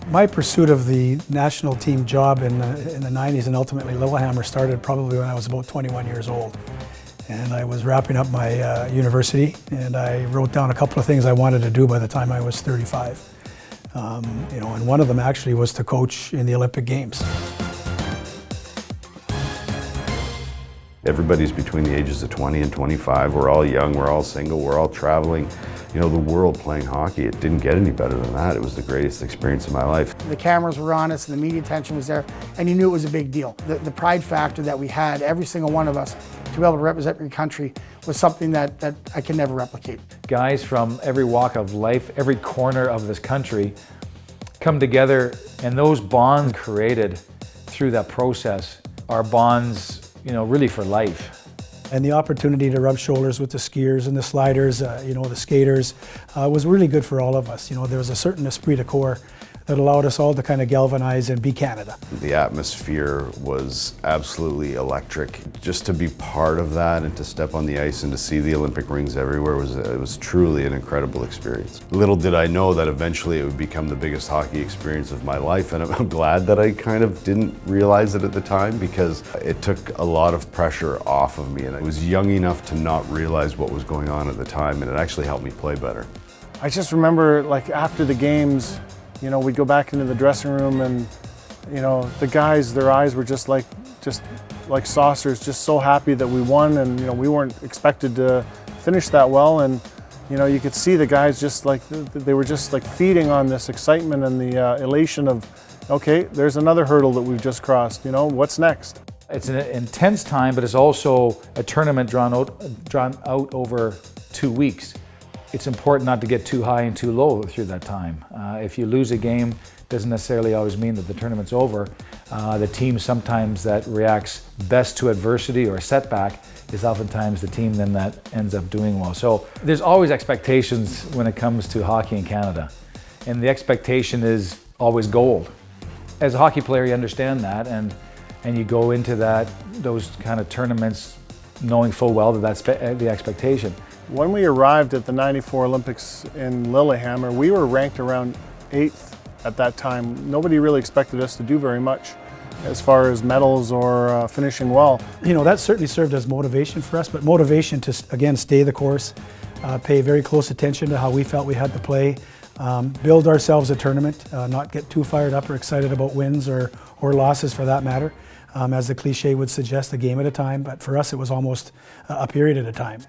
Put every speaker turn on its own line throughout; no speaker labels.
My pursuit of the national team job in the 90s and ultimately Lillehammer started probably when I was about 21 years old. And I was wrapping up my university, and I wrote down a couple of things I wanted to do by the time I was 35. And one of them actually was to coach in the Olympic Games.
Everybody's between the ages of 20 and 25. We're all young, we're all single, we're all traveling, the world playing hockey. It didn't get any better than that. It was the greatest experience of my life.
The cameras were on us and the media attention was there, and you knew it was a big deal. The pride factor that we had, every single one of us, to be able to represent your country was something that I can never replicate.
Guys from every walk of life, every corner of this country come together, and those bonds created through that process are bonds, really for life.
And the opportunity to rub shoulders with the skiers and the sliders, the skaters, was really good for all of us. There was a certain esprit de corps that allowed us all to kind of galvanize and be Canada.
The atmosphere was absolutely electric. Just to be part of that and to step on the ice and to see the Olympic rings everywhere it was truly an incredible experience. Little did I know that eventually it would become the biggest hockey experience of my life, and I'm glad that I kind of didn't realize it at the time, because it took a lot of pressure off of me, and I was young enough to not realize what was going on at the time, and it actually helped me play better.
I just remember, after the games, we'd go back into the dressing room, and the guys, their eyes were just like saucers, just so happy that we won, and we weren't expected to finish that well, and you could see the guys just they were just feeding on this excitement and the elation of, okay, there's another hurdle that we've just crossed. What's next?
It's an intense time, but it's also a tournament drawn out over 2 weeks. It's important not to get too high and too low through that time. If you lose a game, doesn't necessarily always mean that the tournament's over. The team sometimes that reacts best to adversity or setback is oftentimes the team then that ends up doing well. So there's always expectations when it comes to hockey in Canada, and the expectation is always gold. As a hockey player, you understand that, and you go into those kind of tournaments knowing full well that that's the expectation.
When we arrived at the '94 Olympics in Lillehammer, we were ranked around 8th at that time. Nobody really expected us to do very much as far as medals or finishing well.
That certainly served as motivation for us, but motivation to, again, stay the course, pay very close attention to how we felt we had to play, build ourselves a tournament, not get too fired up or excited about wins or losses for that matter. As the cliche would suggest, a game at a time, but for us it was almost a period at a time.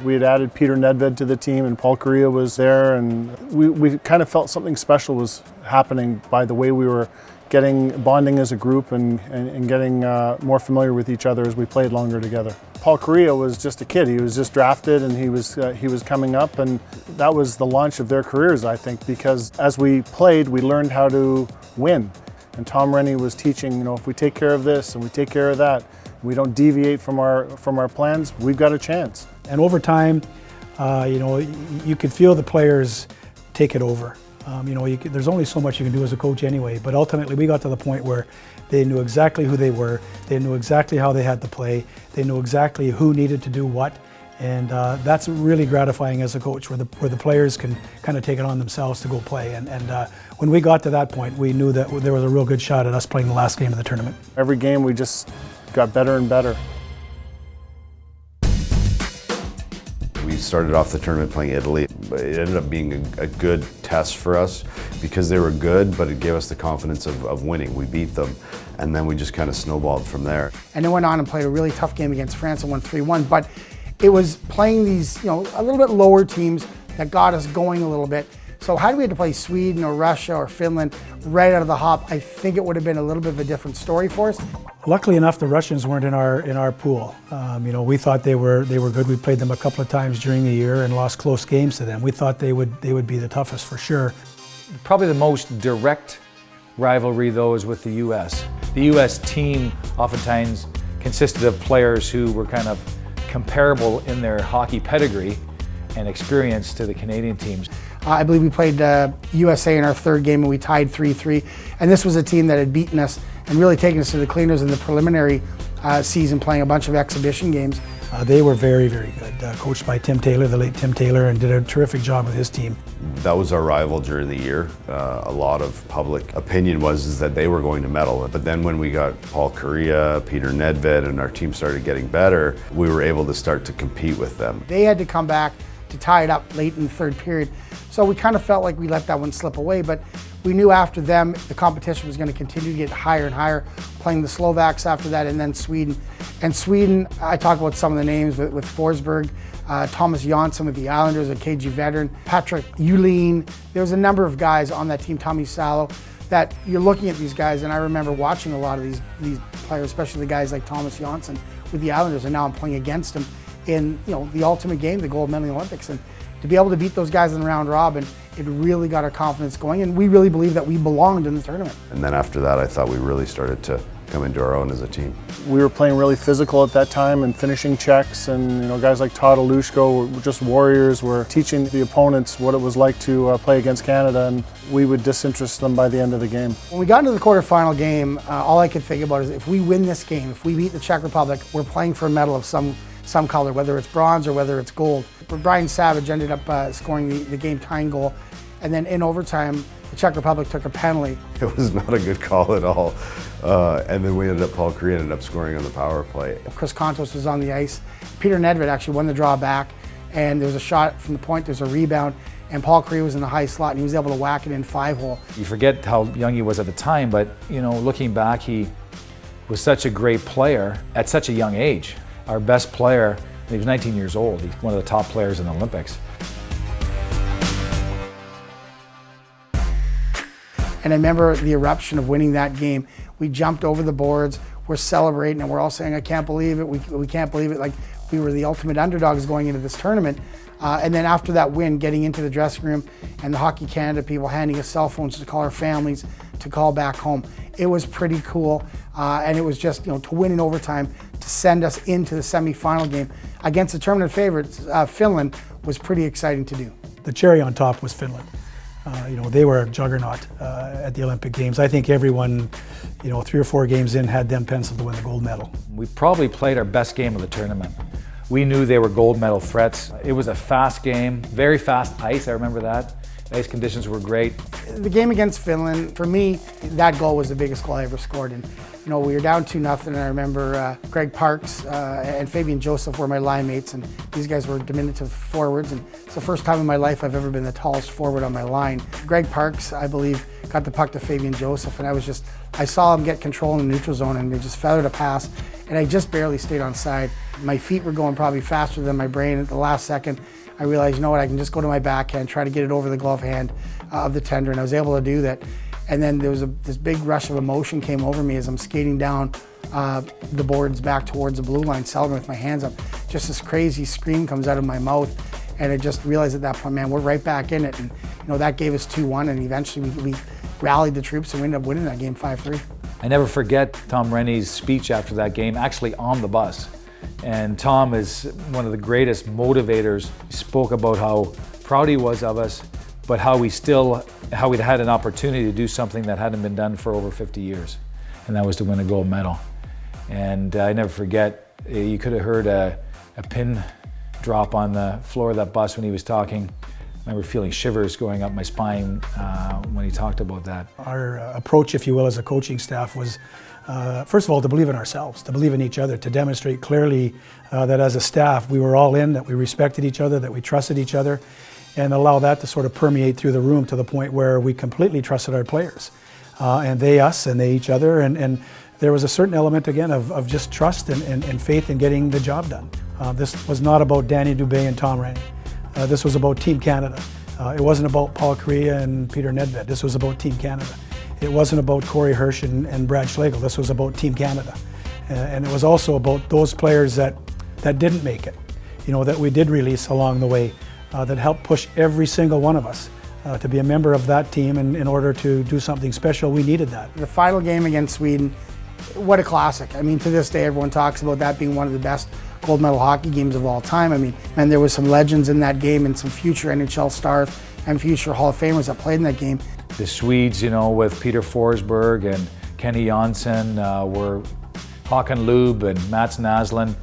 We had added Peter Nedved to the team, and Paul Kariya was there, and we kind of felt something special was happening by the way we were bonding as a group and getting more familiar with each other as we played longer together. Paul Kariya was just a kid. He was just drafted, and he was coming up, and that was the launch of their careers, I think, because as we played, we learned how to win. And Tom Rennie was teaching, if we take care of this and we take care of that, we don't deviate from our plans, we've got a chance.
And over time, you could feel the players take it over. There's only so much you can do as a coach anyway, but ultimately we got to the point where they knew exactly who they were, they knew exactly how they had to play, they knew exactly who needed to do what, and that's really gratifying as a coach, where the players can kind of take it on themselves to go play. And when we got to that point, we knew that there was a real good shot at us playing the last game of the tournament.
Every game we just got better and better.
We started off the tournament playing Italy. It ended up being a good test for us because they were good, but it gave us the confidence of winning. We beat them, and then we just kind of snowballed from there.
And then went on and played a really tough game against France and won 3-1, but it was playing these, a little bit lower teams that got us going a little bit. So had we had to play Sweden or Russia or Finland right out of the hop, I think it would have been a little bit of a different story for us.
Luckily enough, the Russians weren't in our pool. We thought they were good. We played them a couple of times during the year and lost close games to them. We thought they would be the toughest for sure.
Probably the most direct rivalry, though, is with the U.S. The U.S. team oftentimes consisted of players who were kind of comparable in their hockey pedigree and experience to the Canadian teams.
I believe we played USA in our third game and we tied 3-3. And this was a team that had beaten us and really taken us to the cleaners in the preliminary season, playing a bunch of exhibition games.
They were very, very good. Coached by Tim Taylor, the late Tim Taylor, and did a terrific job with his team.
That was our rival during the year. A lot of public opinion was that they were going to medal. But then when we got Paul Kariya, Peter Nedved, and our team started getting better, we were able to start to compete with them.
They had to come back to tie it up late in the third period. So we kind of felt like we let that one slip away, but we knew after them, the competition was going to continue to get higher and higher, playing the Slovaks after that, and then Sweden. And Sweden, I talked about some of the names with Forsberg, Thomas Jansson with the Islanders, a KG veteran, Patrick Uline. There was a number of guys on that team, Tommy Salo, that you're looking at these guys, and I remember watching a lot of these players, especially the guys like Thomas Jansson with the Islanders, and now I'm playing against them in the ultimate game, the gold medal Olympics. And to be able to beat those guys in the round robin, it really got our confidence going, and we really believed that we belonged in the tournament.
And then after that, I thought we really started to come into our own as a team.
We were playing really physical at that time and finishing checks, and guys like Todd Alushko were just warriors, were teaching the opponents what it was like to play against Canada, and we would disinterest them by the end of the game.
When we got into the quarterfinal game, all I could think about is if we win this game, if we beat the Czech Republic, we're playing for a medal of some color, whether it's bronze or whether it's gold. But Brian Savage ended up scoring the game-tying goal, and then in overtime, the Czech Republic took a penalty.
It was not a good call at all. And then Paul Kariya ended up scoring on the power play.
Chris Kontos was on the ice. Peter Nedved actually won the draw back, and there was a shot from the point, there's a rebound, and Paul Kariya was in the high slot, and he was able to whack it in 5-hole.
You forget how young he was at the time, but looking back, he was such a great player at such a young age. Our best player, he was 19 years old. He's one of the top players in the Olympics.
And I remember the eruption of winning that game. We jumped over the boards, we're celebrating, and we're all saying, I can't believe it, we can't believe it. Like, we were the ultimate underdogs going into this tournament. And then after that win, getting into the dressing room, and the Hockey Canada people handing us cell phones to call our families, to call back home. It was pretty cool, and it was just, to win in overtime, to send us into the semifinal game against the tournament favorites, Finland, was pretty exciting to do.
The cherry on top was Finland. They were a juggernaut at the Olympic Games. I think everyone, 3 or 4 games in, had them penciled to win the gold medal.
We probably played our best game of the tournament. We knew they were gold medal threats. It was a fast game, very fast ice, I remember that. Ice conditions were great.
The game against Finland, for me, that goal was the biggest goal I ever scored. And we were down 2-0, and I remember Greg Parks and Fabian Joseph were my line mates, and these guys were diminutive forwards, and it's the first time in my life I've ever been the tallest forward on my line. Greg Parks, I believe, got the puck to Fabian Joseph, and I saw him get control in the neutral zone, and they just feathered a pass, and I just barely stayed on side. My feet were going probably faster than my brain. At the last second, I realized, I can just go to my backhand, try to get it over the glove hand of the tender, and I was able to do that. And then there was this big rush of emotion came over me as I'm skating down the boards back towards the blue line, celebrating with my hands up. Just this crazy scream comes out of my mouth, and I just realized at that point, man, we're right back in it. And that gave us 2-1, and eventually we rallied the troops and we ended up winning that game 5-3.
I never forget Tom Rennie's speech after that game, actually on the bus. And Tom is one of the greatest motivators. He spoke about how proud he was of us, but how we'd had an opportunity to do something that hadn't been done for over 50 years, and that was to win a gold medal. And I never forget, you could have heard a pin drop on the floor of that bus when he was talking. I remember feeling shivers going up my spine when he talked about that.
Our approach, if you will, as a coaching staff was, first of all, to believe in ourselves, to believe in each other, to demonstrate clearly that as a staff we were all in, that we respected each other, that we trusted each other, and allow that to sort of permeate through the room to the point where we completely trusted our players. And they us, and they each other, and there was a certain element, again, of just trust and faith in getting the job done. This was not about Danny Dubé and Tom Rennie. This was about Team Canada. It wasn't about Paul Kariya and Peter Nedved. This was about Team Canada. It wasn't about Corey Hirsch and Brad Schlegel. This was about Team Canada. And it was also about those players that didn't make it, that we did release along the way, that helped push every single one of us to be a member of that team, and in order to do something special, we needed that.
The final game against Sweden, what a classic. I mean, to this day, everyone talks about that being one of the best gold medal hockey games of all time. I mean, and there was some legends in that game and some future NHL stars and future Hall of Famers that played in that game.
The Swedes, with Peter Forsberg and Kenny Jansson, were Håkan Loob and Mats Naslund.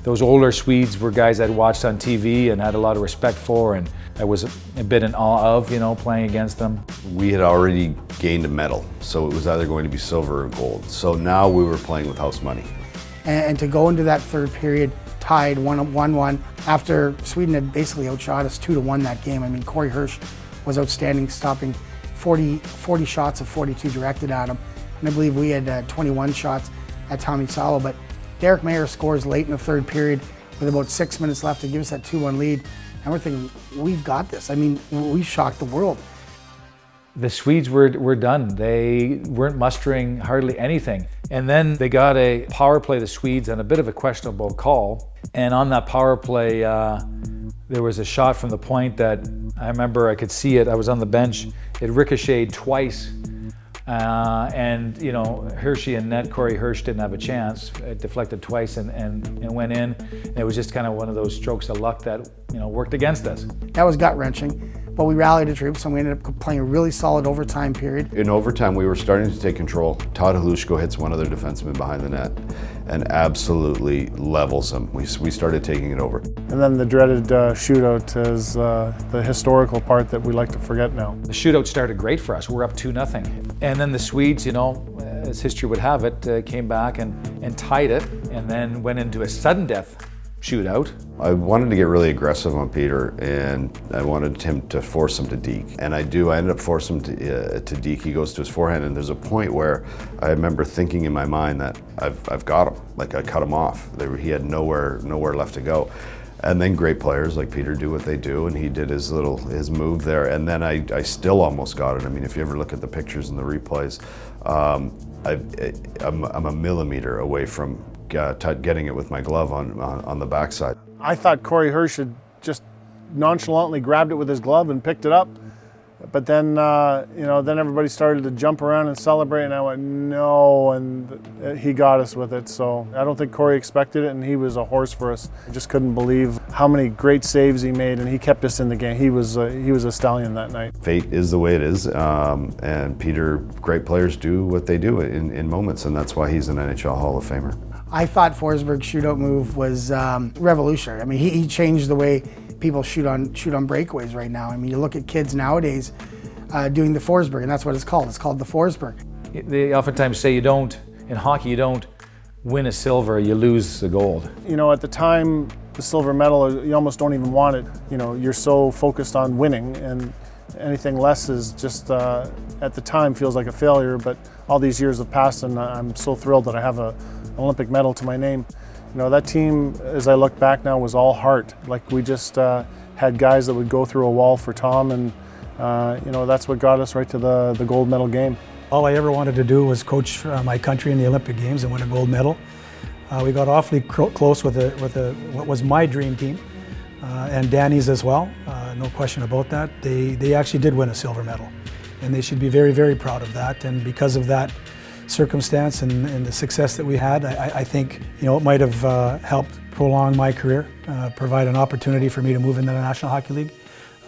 Those older Swedes were guys I'd watched on TV and had a lot of respect for, and I was a bit in awe of, playing against them.
We had already gained a medal, so it was either going to be silver or gold. So now we were playing with house money.
And to go into that third period tied 1-1 after Sweden had basically outshot us 2-1 that game. I mean, Corey Hirsch was outstanding, stopping 40 shots of 42 directed at him. And I believe we had 21 shots at Tommy Salo. But Derek Mayer scores late in the third period with about 6 minutes left to give us that 2-1 lead. And we're thinking, we've got this. I mean, we've shocked the world.
The Swedes were done. They weren't mustering hardly anything. And then they got a power play, the Swedes, and a bit of a questionable call. And on that power play, there was a shot from the point that I remember I could see it. I was on the bench. It ricocheted twice. And Hershey and net, Corey Hirsch didn't have a chance. It deflected twice and went in. And it was just kind of one of those strokes of luck that worked against us.
That was gut-wrenching, but we rallied the troops and we ended up playing a really solid overtime period.
In overtime, we were starting to take control. Todd Halushko hits one other defenseman behind the net and absolutely levels him. We started taking it over.
And then the dreaded shootout is the historical part that we like to forget now.
The shootout started great for us. We're up 2-0. And then the Swedes, as history would have it, came back and tied it, and then went into a sudden death shootout.
I wanted to get really aggressive on Peter, and I wanted him to force him to deke. And I ended up forcing him to deke. He goes to his forehand, and there's a point where I remember thinking in my mind that I've got him. Like I cut him off. He had nowhere left to go. And then great players like Peter do what they do, and he did his move there. And then I still almost got it. I mean, if you ever look at the pictures and the replays, I'm a millimeter away from getting it with my glove on the backside.
I thought Corey Hirsch had just nonchalantly grabbed it with his glove and picked it up. But then, then everybody started to jump around and celebrate, and I went, no, and he got us with it. So I don't think Corey expected it, and he was a horse for us. I just couldn't believe how many great saves he made, and he kept us in the game. He was a stallion that night.
Fate is the way it is, and Peter, great players do what they do in moments, and that's why he's an NHL Hall of Famer.
I thought Forsberg's shootout move was revolutionary. I mean, he changed the way people shoot on breakaways right now. I mean, you look at kids nowadays doing the Forsberg, and that's what it's called. It's called the Forsberg.
They oftentimes say in hockey, you don't win a silver, you lose the gold.
At the time, the silver medal, you almost don't even want it. You're so focused on winning, and anything less is just, at the time, feels like a failure, but all these years have passed, and I'm so thrilled that I have an Olympic medal to my name. That team, as I look back now, was all heart. Like we just had guys that would go through a wall for Tom, and that's what got us right to the gold medal game.
All I ever wanted to do was coach my country in the Olympic Games and win a gold medal. We got awfully close with what was my dream team, and Danny's as well. No question about that. They actually did win a silver medal, and they should be very, very proud of that. And because of that circumstance and the success that we had, I think it might have helped prolong my career, provide an opportunity for me to move into the National Hockey League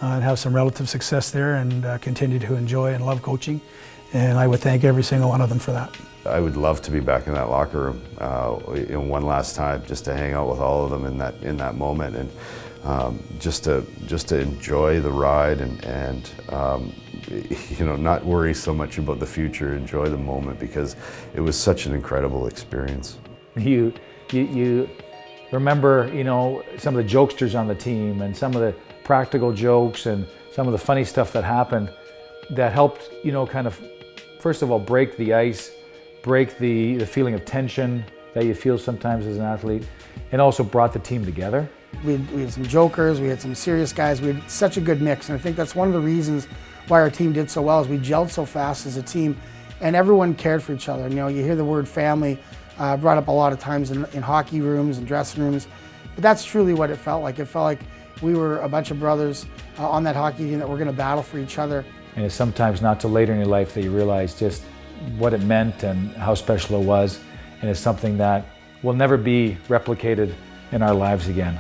and have some relative success there, and continue to enjoy and love coaching. And I would thank every single one of them for that.
I would love to be back in that locker room one last time, just to hang out with all of them in that moment, and just to enjoy the ride and not worry so much about the future, enjoy the moment, because it was such an incredible experience.
You remember, some of the jokesters on the team and some of the practical jokes and some of the funny stuff that happened that helped, kind of, first of all, break the ice, break the feeling of tension that you feel sometimes as an athlete, and also brought the team together.
We had some jokers, we had some serious guys, we had such a good mix, and I think that's one of the reasons why our team did so well, is we gelled so fast as a team, and everyone cared for each other. You hear the word family brought up a lot of times in hockey rooms and dressing rooms, but that's truly what it felt like. It felt like we were a bunch of brothers on that hockey team that were going to battle for each other.
And it's sometimes not till later in your life that you realize just what it meant and how special it was, and it's something that will never be replicated in our lives again.